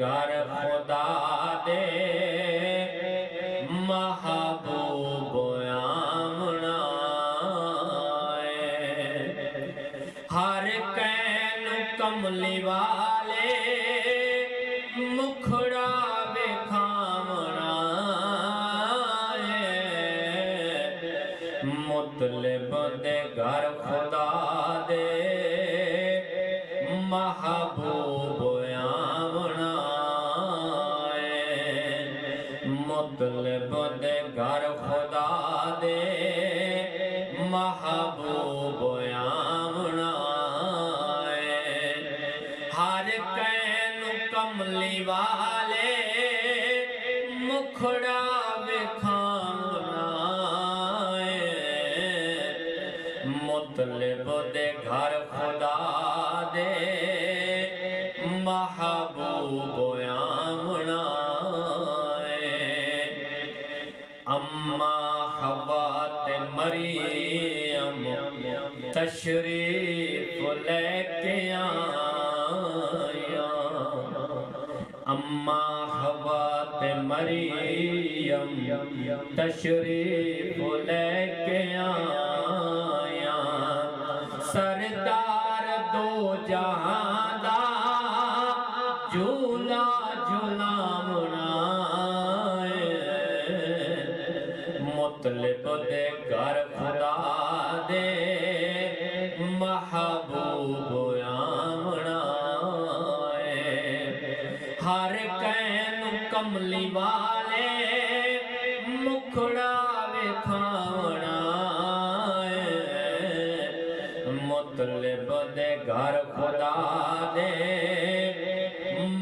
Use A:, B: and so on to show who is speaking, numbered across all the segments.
A: घर खुदा दे महबूब आमना हर कैन कमली वाले मुखड़ा विखावना मुतलिब दे घर खुदा दे महबूब आमना मुतलिब दे घर खुदा दे महबूब आमना हर कैन कमली वाले मुखड़ा विखावना मुतलिब दे घर खुदा दे महबूब आमना अम्मा हवा ते मरियम तशरीफ लेके आया अम्मा हवा ते मरियम तशरीफ लेके आया सरदार दो जहां दा झूला झुलावना मुतलिब दे घर खुदा दे महबूब आमना हर कैन कमली वाले मुखड़ा विखावना मुतलिब दे घर खुदा दे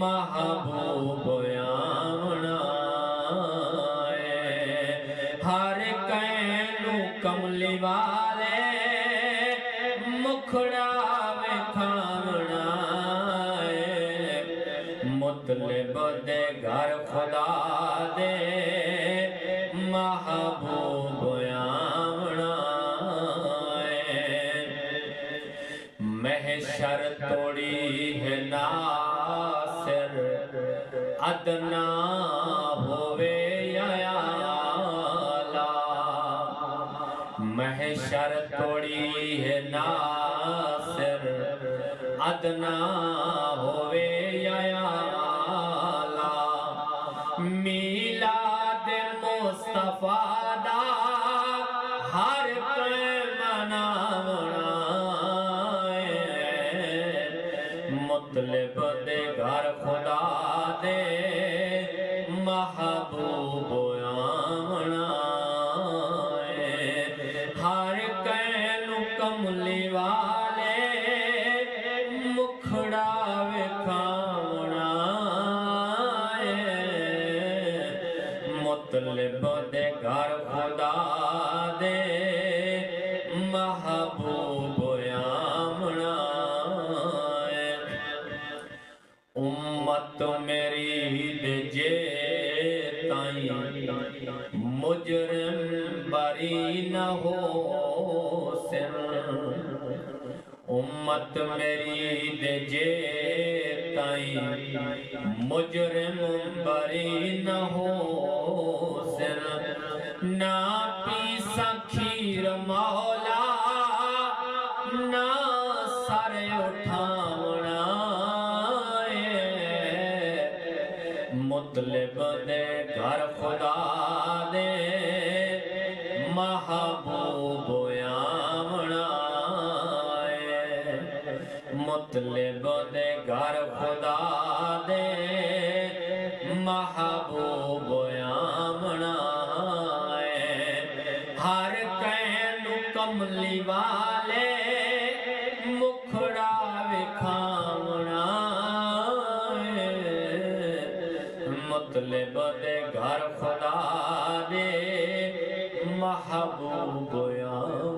A: महबूब आमना हर कैनू कमली वाले मुखड़ा विखावना मुतलिब दे घर खुदा दे महबूब आमना महशर तोड़ी है नासिर अदना होवे आला महशर तोड़ी है नासिर अदना होवे आला मीलाद मुस्तफा दा हर कोई मनावना मुतलिब दे घर खुदा दे महबूब आमना हर कैनू कमली वाले मुखड़ा विखावना मुतलिब दे घर खुदा दे महबूब आमना उम्मत मेरी दे जे ताई मुजरिम बरी न हो सिर उम्मत मेरी दे जे ताई मुजरिम बरी न हो सिर ना पी सखीर मौला ना सर उठावना मुतलिब दे घर खुदा दे महबूब आमना मुतलिब दे घर खुदा दे महबूब आमना हर कैनू कमली वाले मुखड़ा विखावना मुतलिब दे घर खुदा दे महबूब आमना